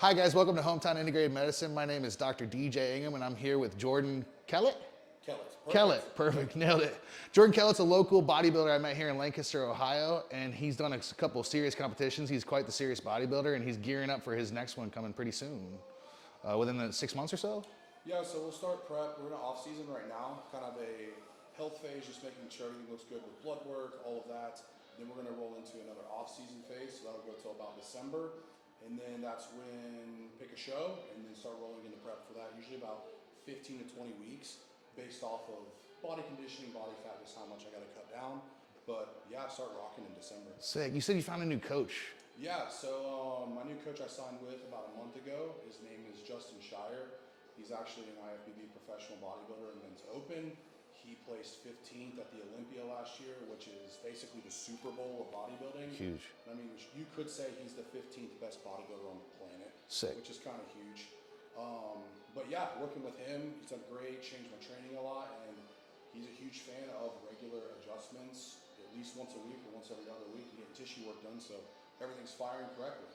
Hi guys, welcome to Hometown Integrated Medicine. My name is Dr. DJ Ingham and I'm here with Jordan Kellett. Kellett. Perfect, nailed it. Jordan Kellett's a local bodybuilder I met here in Lancaster, Ohio, and he's done a couple of serious competitions. He's quite the serious bodybuilder and he's gearing up for his next one coming pretty soon. Within the 6 months or so? Yeah, so we'll start prep. We're in off season right now, kind of a health phase, just making sure everything looks good with blood work, all of that. Then we're gonna roll into another off season phase, so that'll go till about December. And then that's when pick a show and then start rolling into prep for that. Usually about 15 to 20 weeks based off of body conditioning, body fat, just how much I gotta cut down. But yeah, start rocking in December. Sick. You said you found a new coach. Yeah, so my new coach I signed with about a month ago, his name is Justin Shire. He's actually an IFBB professional bodybuilder in men's open. He placed 15th at the Olympia last year, which is basically the Super Bowl of bodybuilding. Huge. I mean, you could say he's the 15th best bodybuilder on the planet. Sick. Which is kind of huge. But yeah, working with him, he's done great, changed my training a lot, and he's a huge fan of regular adjustments, at least once a week or once every other week to get tissue work done so everything's firing correctly.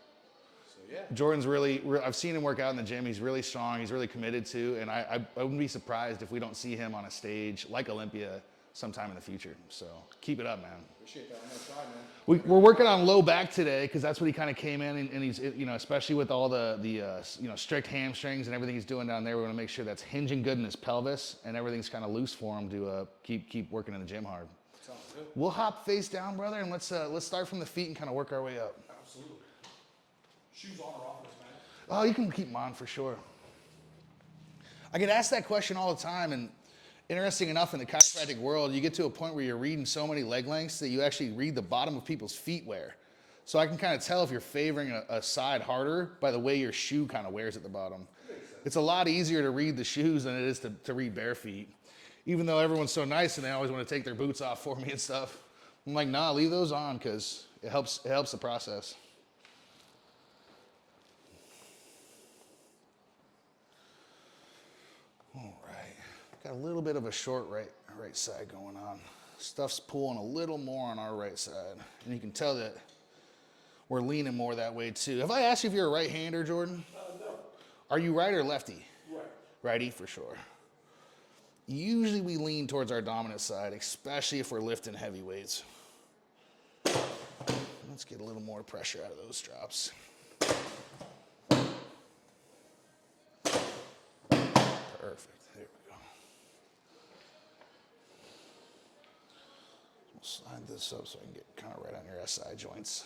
So yeah. Jordan's really, I've seen him work out in the gym. He's really strong. He's really committed to, and I wouldn't be surprised if we don't see him on a stage like Olympia sometime in the future. So keep it up, man. Appreciate that. I'm gonna try, man. We're working on low back today because that's what he kind of came in, and he's, you know, especially with all the strict hamstrings and everything he's doing down there. We want to make sure that's hinging good in his pelvis and everything's kind of loose for him to keep working in the gym hard. Sounds good. We'll hop face down, brother, and let's start from the feet and kind of work our way up. Absolutely. Shoes on or off this, man? Oh, you can keep them on for sure. I get asked that question all the time, and interesting enough, in the chiropractic world, you get to a point where you're reading so many leg lengths that you actually read the bottom of people's feet wear. So I can kind of tell if you're favoring a side harder by the way your shoe kind of wears at the bottom. It's a lot easier to read the shoes than it is to read bare feet. Even though everyone's so nice and they always want to take their boots off for me and stuff. I'm like, nah, leave those on because it helps the process. All right, got a little bit of a short right side going on. Stuff's pulling a little more on our right side. And you can tell that we're leaning more that way too. Have I asked you if you're a right-hander, Jordan? No. Are you right or lefty? Right. Righty for sure. Usually we lean towards our dominant side, especially if we're lifting heavy weights. Let's get a little more pressure out of those drops. Perfect, there we go. We'll slide this up so I can get kind of right on your SI joints.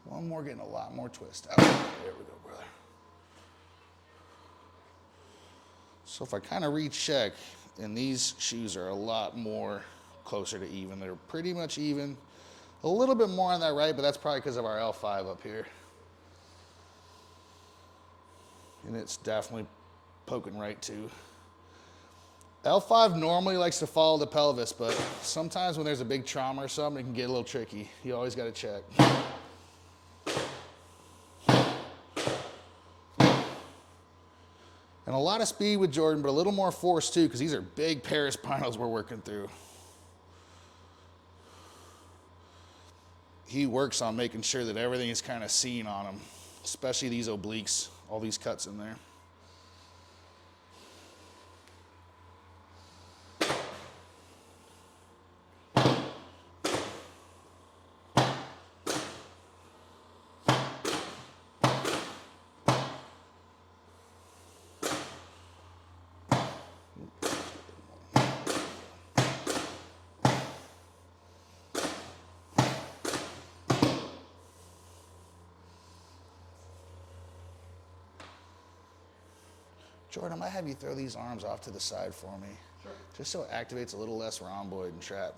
One more, getting a lot more twist out. There we go, brother. So if I kind of recheck, and these shoes are a lot more closer to even. They're pretty much even. A little bit more on that right, but that's probably because of our L5 up here. And it's definitely poking right too. L5 normally likes to follow the pelvis, but sometimes when there's a big trauma or something, it can get a little tricky. You always got to check. And a lot of speed with Jordan, but a little more force too, because these are big paraspinals we're working through. He works on making sure that everything is kind of seen on him, especially these obliques, all these cuts in there. Jordan, I might have you throw these arms off to the side for me. Sure. Just so it activates a little less rhomboid and trap.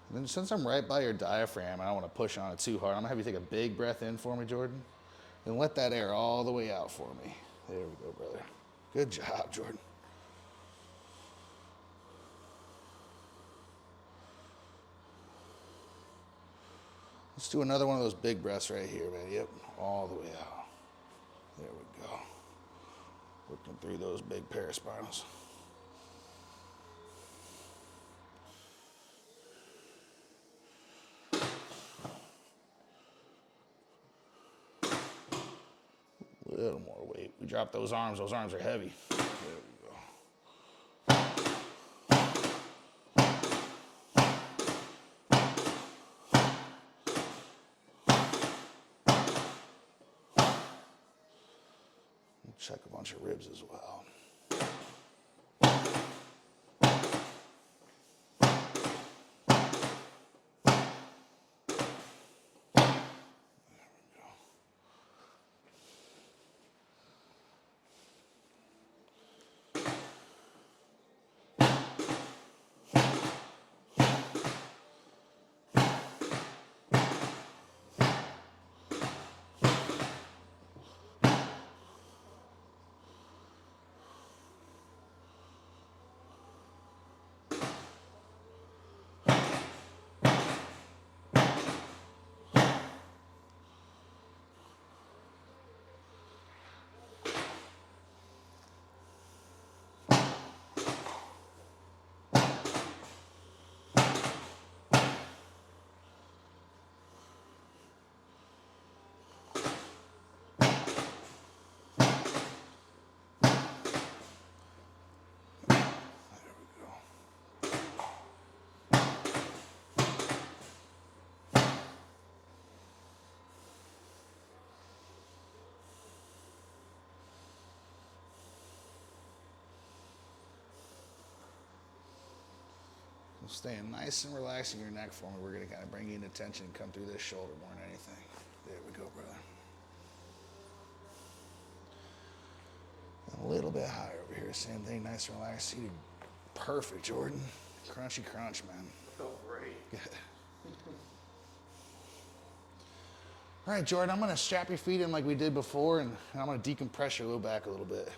And And since I'm right by your diaphragm, I don't want to push on it too hard. I'm gonna have you take a big breath in for me, Jordan. And let that air all the way out for me. There we go, brother. Good job, Jordan. Let's do another one of those big breaths right here, man. Yep, all the way out. There we go. Working through those big paraspinals. A little more weight. We drop those arms. Those arms are heavy. There we go. Check a bunch of ribs as well. Staying nice and relaxed in your neck for me. We're going to kind of bring you into tension and come through this shoulder more than anything. There we go, brother. A little bit higher over here. Same thing, nice and relaxed. Seated. Perfect, Jordan. Crunchy crunch, man. Felt great. Good. All right, Jordan, I'm going to strap your feet in like we did before, and I'm going to decompress your low back a little bit.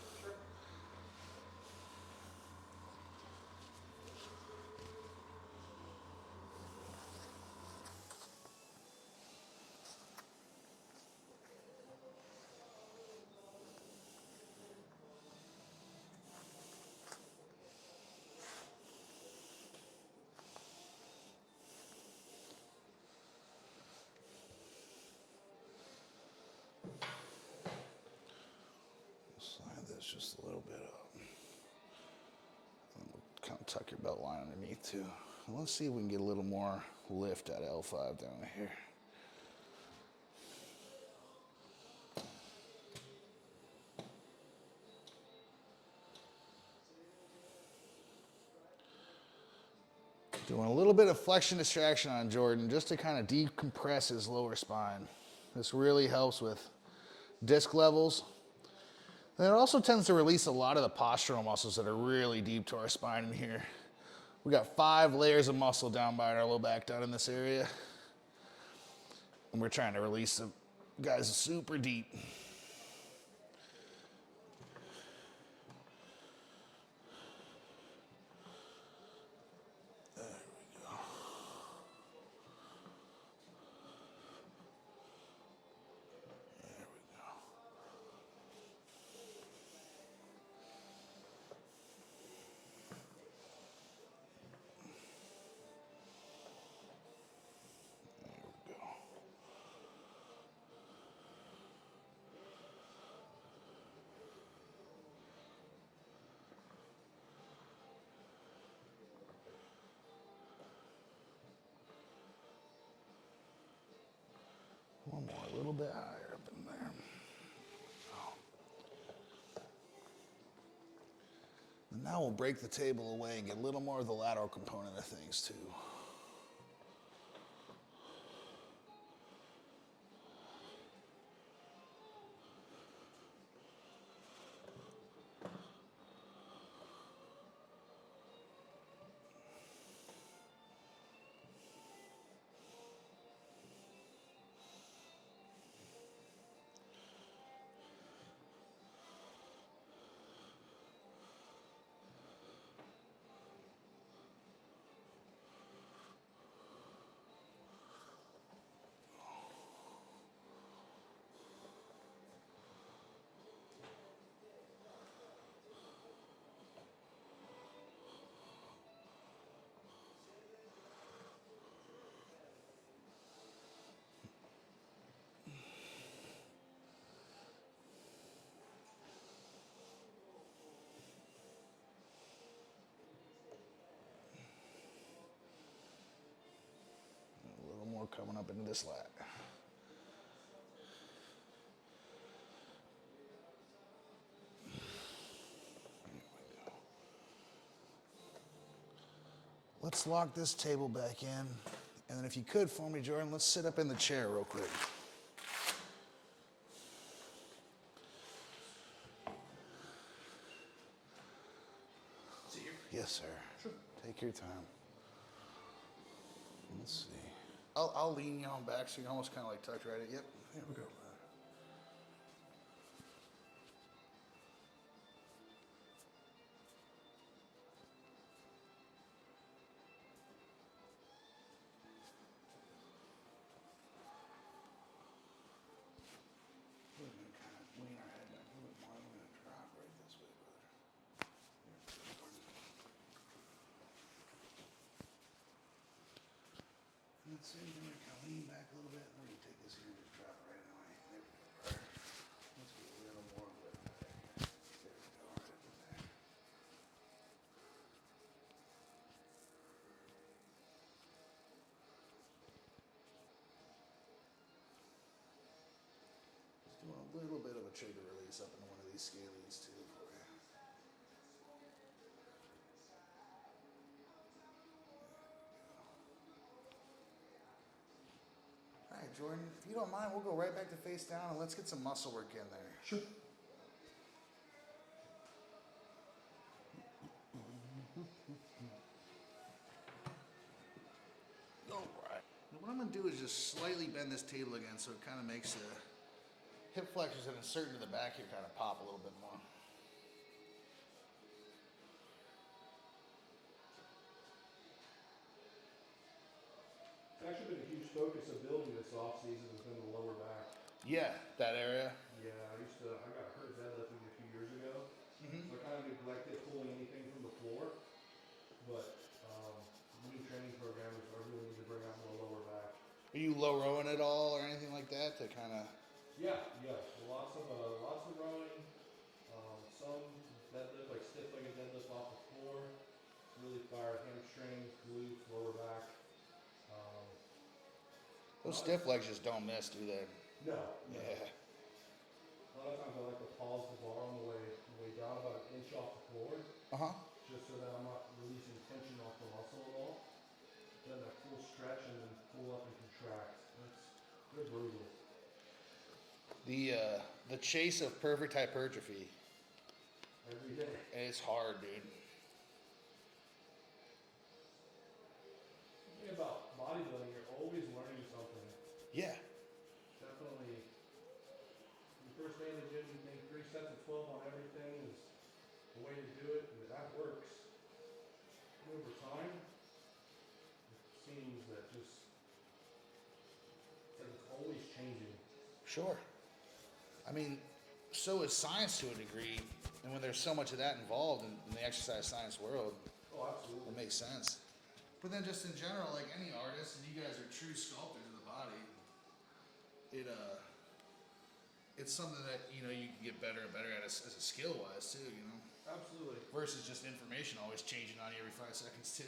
Slide this just a little bit up. And we'll kind of tuck your belt line underneath too. And let's see if we can get a little more lift out of L5 down here. Doing a little bit of flexion distraction on Jordan just to kind of decompress his lower spine. This really helps with disc levels. And it also tends to release a lot of the postural muscles that are really deep to our spine in here. We got 5 layers of muscle down by our low back down in this area. And we're trying to release them guys super deep. One more, a little bit higher up in there. And now we'll break the table away and get a little more of the lateral component of things too. up into this lat. Let's lock this table back in. And then if you could for me, Jordan, let's sit up in the chair real quick. Yes, sir. Sure. Take your time. Let's see. I'll lean you on back so you can almost kind of like tuck right at. Yep. There we go. We're gonna kind of lean our head back a little bit more. We're gonna drop right this way, brother. Let's see, we're gonna kind of lean back a little bit. We're gonna take this here and just drop right in line. There we go. Let's get a little more lift back. There we go, right up in there. Just doing a little bit of a trigger release up into one of these scalenes too for you. All right, Jordan, if you don't mind, we'll go right back to face down and let's get some muscle work in there. Sure. All right. Now what I'm gonna do is just slightly bend this table again so it kind of makes the hip flexors that insert into the back here kind of pop a little bit more. It's actually been a huge focus of building this off season within the lower back. Yeah, that area. Yeah, I got hurt deadlifting a few years ago. So I kind of neglected pulling anything from the floor. But new training programs are really need to bring out more lower back. Are you low rowing at all or anything like that to kind of? Yeah. Lots of rowing. Some deadlift, like stiff-legged deadlift off the floor. Really fire hamstrings, glutes, lower back. Those stiff legs just don't miss, do they? No. Yeah. A lot of times I like to pause the bar on the way down about an inch off the floor, just so that I'm not releasing tension off the muscle at all. Then that full stretch and then pull up and contract. They're brutal. The chase of perfect hypertrophy. Every day. It's hard, dude. The thing about bodybuilding, you're always learning something. Yeah. Definitely. The first day in the gym, you think 3 sets of 12 on everything is the way to do it, and that works. And over time, it seems that it's like it's always changing. Sure. I mean, so is science to a degree, and when there's so much of that involved in the exercise science world, Oh, absolutely. it makes sense. But then just in general, like any artist, and you guys are true sculptors of the body, it's something that, you know, you can get better and better at as a skill wise too, you know, Absolutely. versus just information always changing on you every 5 seconds too.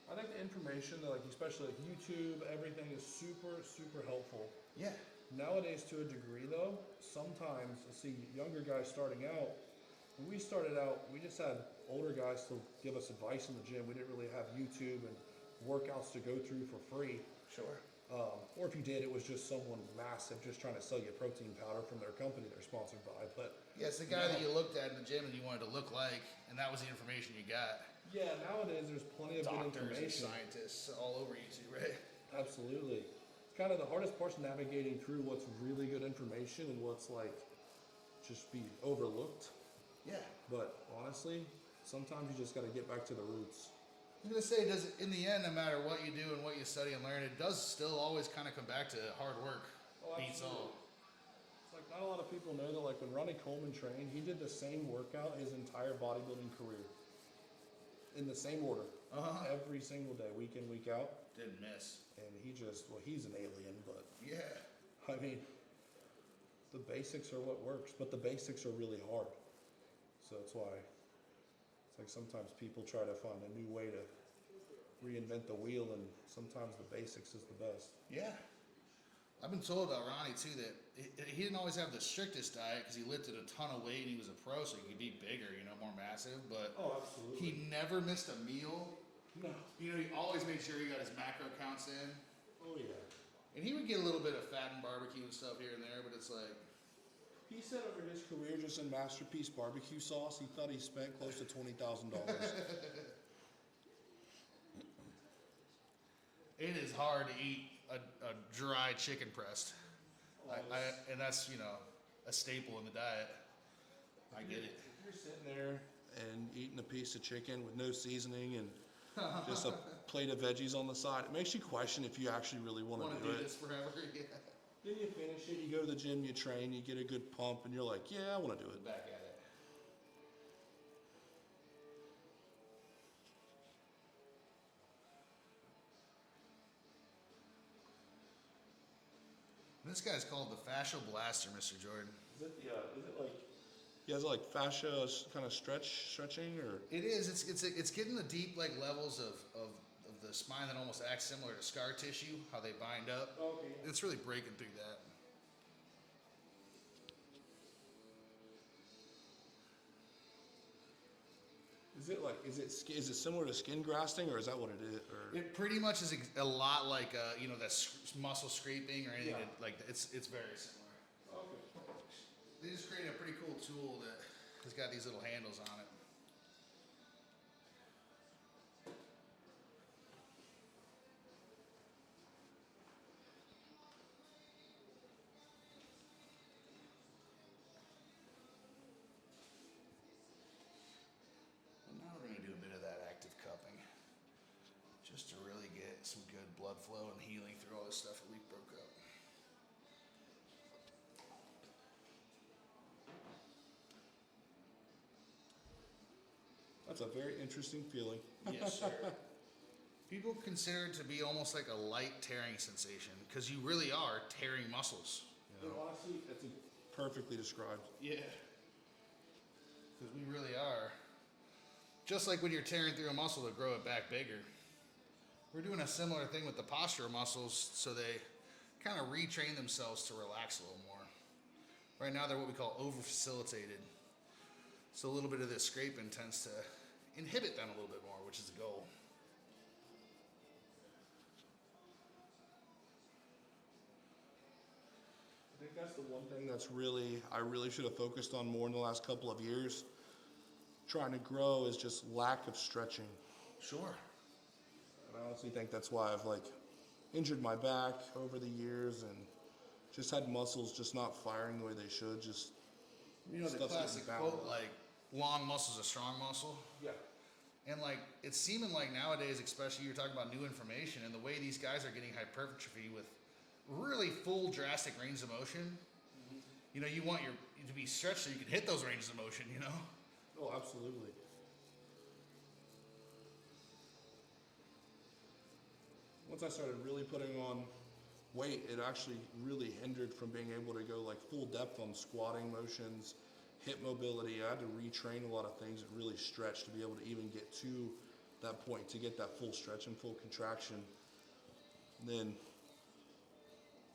I think the information, like especially like YouTube, everything is super, super helpful. Yeah. Nowadays, to a degree, though, sometimes I see younger guys starting out. When we started out, we just had older guys to give us advice in the gym. We didn't really have YouTube and workouts to go through for free. Sure. Or if you did, it was just someone massive just trying to sell you protein powder from their company they're sponsored by. But Yeah, it's the guy that you looked at in the gym and you wanted to look like, and that was the information you got. yeah, nowadays there's plenty of good Doctors and information. scientists all over YouTube, right? Absolutely. It's kind of the hardest part navigating through what's really good information and what's like just be overlooked. Yeah. But honestly, sometimes you just got to get back to the roots. I was gonna say, does it, in the end, no matter what you do and what you study and learn, it does still always kind of come back to hard work beats all. It's like not a lot of people know that like when Ronnie Coleman trained, he did the same workout his entire bodybuilding career. In the same order. Every single day, week in, week out. Didn't miss. And he just, well, he's an alien, but Yeah. I mean, the basics are what works, but the basics are really hard. So that's why it's like sometimes people try to find a new way to reinvent the wheel, and sometimes the basics is the best. Yeah. I've been told about Ronnie too that he didn't always have the strictest diet because he lifted a ton of weight and he was a pro, so he could be bigger, more massive. But Absolutely. he never missed a meal. No. He always made sure he got his macro counts in. Oh yeah. And he would get a little bit of fat and barbecue and stuff here and there, but it's like, He said over his career just in Masterpiece barbecue sauce, he thought he spent close to $20,000. it is hard to eat a dry chicken breast. And that's, a staple in the diet. I get it. If you're sitting there and eating a piece of chicken with no seasoning and just a plate of veggies on the side, it makes you question if you actually really want to do it. This forever? Yeah. Then you finish it, you go to the gym, you train, you get a good pump, and you're like, yeah, I want to do it. Back at it. This guy's called the Fascial Blaster, Mr. Jordan. Is it like, he has like fascia kind of stretching, or? It is. It's getting the deep levels of the spine that almost acts similar to scar tissue, how they bind up. Okay. It's really breaking through that. Is it similar to skin grafting, or is that what it is? Or? It pretty much is a lot like that muscle scraping or anything like that. It's very similar. Okay. They just created a pretty cool tool that has got these little handles on it. And now we're going to do a bit of that active cupping, just to really get some good blood flow and healing through all this stuff that we broke up. That's a very interesting feeling. Yes, sir. People consider it to be almost like a light tearing sensation because you really are tearing muscles. Honestly, that's perfectly described. Yeah. Because we really are. Just like when you're tearing through a muscle to grow it back bigger. We're doing a similar thing with the postural muscles so they kind of retrain themselves to relax a little more. Right now they're what we call over-facilitated. So a little bit of this scraping tends to inhibit them a little bit more, which is the goal. I think that's the one thing I really should have focused on more in the last couple of years. Trying to grow is just lack of stretching. Sure. And I honestly think that's why I've injured my back over the years and just had muscles just not firing the way they should. Just the stuff's classic getting quote, long muscle's a strong muscle. Yeah. And it's seeming like nowadays, especially you're talking about new information and the way these guys are getting hypertrophy with really full drastic range of motion. Mm-hmm. You want to be stretched so you can hit those ranges of motion, Oh, absolutely. Once I started really putting on weight, it actually really hindered from being able to go full depth on squatting motions, hip mobility. I had to retrain a lot of things that really stretch to be able to even get to that point, to get that full stretch and full contraction. And then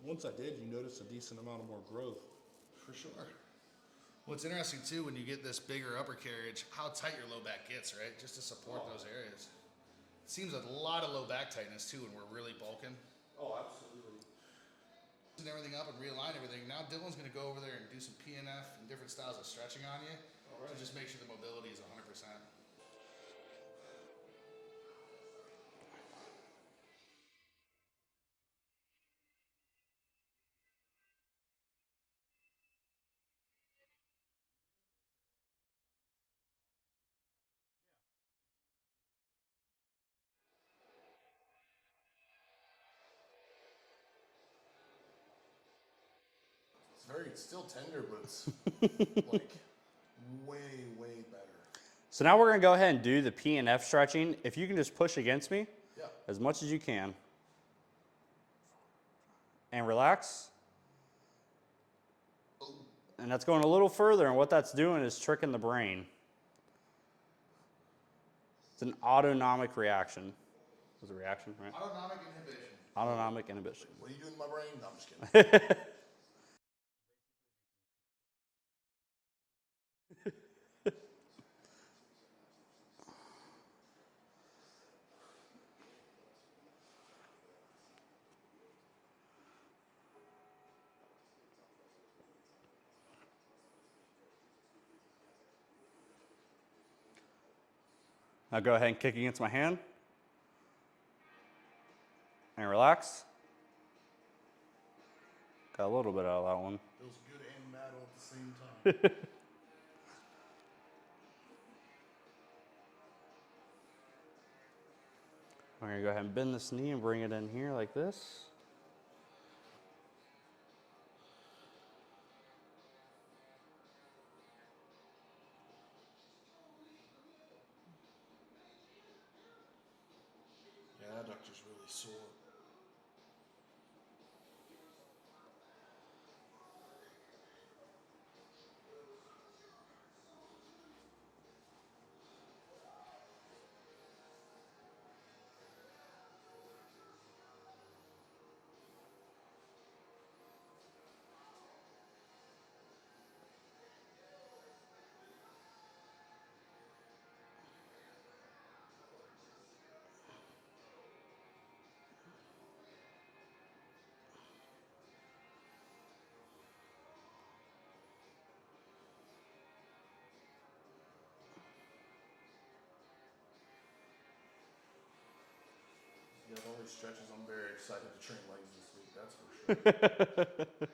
once I did, you notice a decent amount of more growth. For sure. Well, it's interesting too when you get this bigger upper carriage, how tight your low back gets, right? Just to support those areas. It seems a lot of low back tightness too when we're really bulking. Oh, absolutely. And everything up and realign everything. Now Dylan's going to go over there and do some PNF and different styles of stretching on you to just make sure the mobility is 100%. It's still tender, but it's way, way better. So now we're going to go ahead and do the P and F stretching. If you can just push against me as much as you can. And relax. And that's going a little further, and what that's doing is tricking the brain. It's an autonomic reaction. Was it a reaction, right? Autonomic inhibition. Autonomic inhibition. What are you doing to my brain? No, I'm just kidding. Now go ahead and kick against my hand. And relax. Got a little bit out of that one. Feels good and bad all at the same time. We're gonna go ahead and bend this knee and bring it in here like this. Yeah, adductor's really sore. Yeah, with all these stretches, I'm very excited to train legs this week, that's for sure.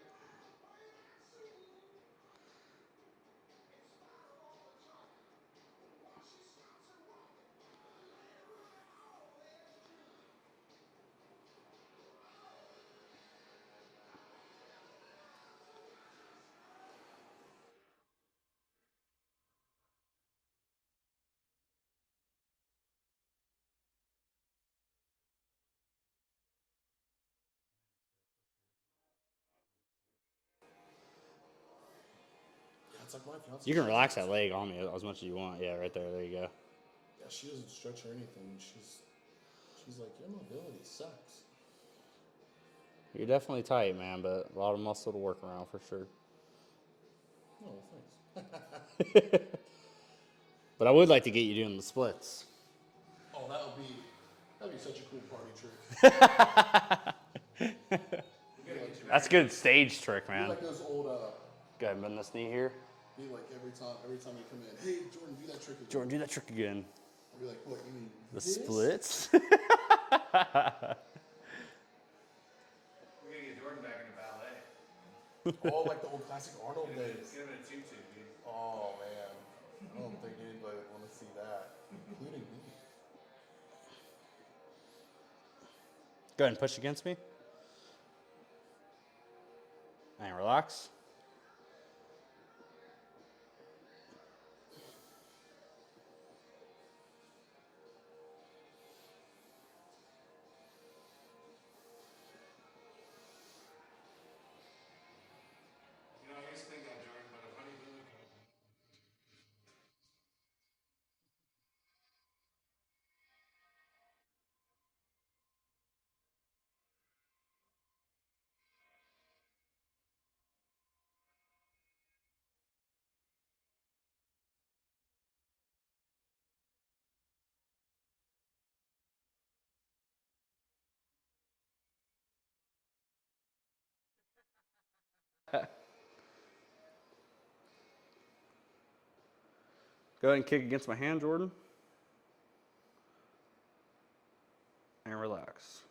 Yeah, it's like my fiance. You can relax that leg on me as much as you want. Yeah, right there. There you go. Yeah, she doesn't stretch or anything. She's like, your mobility sucks. You're definitely tight, man, but a lot of muscle to work around for sure. Oh, thanks. But I would like to get you doing the splits. Oh, that'd be such a cool party trick. That's a good stage trick, Be man. like those old, Go ahead and bend this knee here. be like every time you come in, hey Jordan, do that trick again. Jordan, do that trick again. I'll be like, what, you mean The this? splits. We're gonna get Jordan back into ballet. Oh, like the old classic Arnold days. Get him in a tutu, dude. Oh man, I don't think anybody would want to see that, including me. Go ahead and push against me. And relax. You know, I used to think that, Jordan, but a funny feeling. Go ahead and kick against my hand, Jordan. And relax.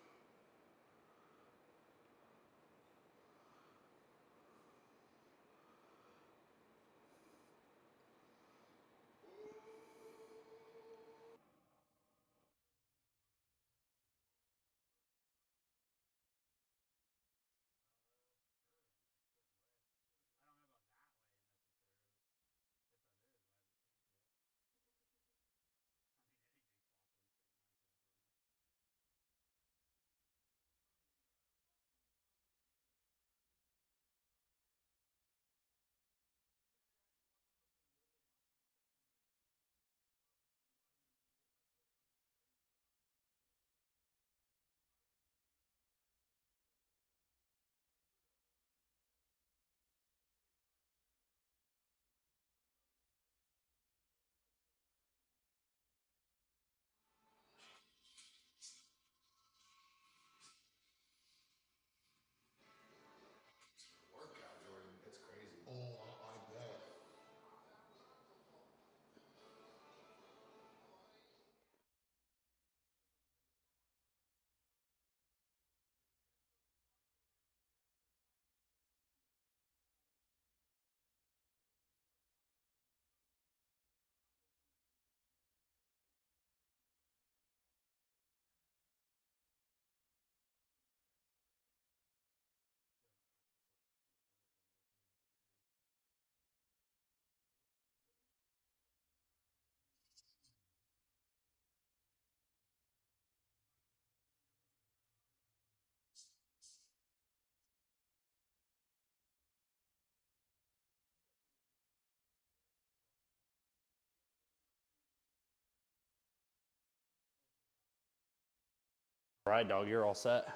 All right, dog, you're all set.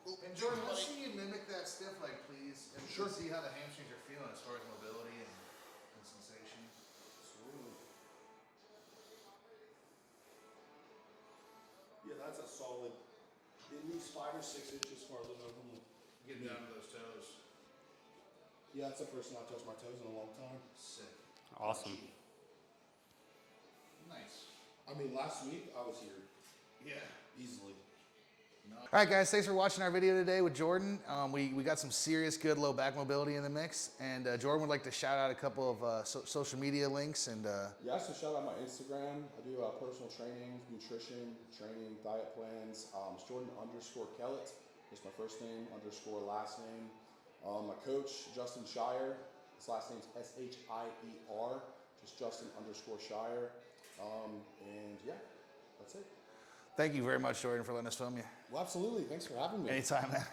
And Jordan, let's see you mimic that stiff leg, please, and sure. See how the hamstrings are feeling as far as mobility and sensation. Absolutely. Yeah, that's a solid, at least 5 or 6 inches farther than I'm Get down to those toes. Yeah, that's the first time I've touched my toes in a long time. Sick. Awesome. Nice. I mean, last week I was here Yeah. easily. All right, guys, thanks for watching our video today with Jordan. We got some serious good low back mobility in the mix, and Jordan would like to shout out a couple of social media links. And Yeah, so shout out my Instagram. I do personal training, nutrition, training, diet plans. It's Jordan_Kellett. It's my first name _ last name. My coach, Justin Shire. His last name's Shaier. Just Justin_Shire. And yeah, that's it. thank you very much, Jordan, for letting us film you. Well, absolutely. Thanks for having me. Anytime, man.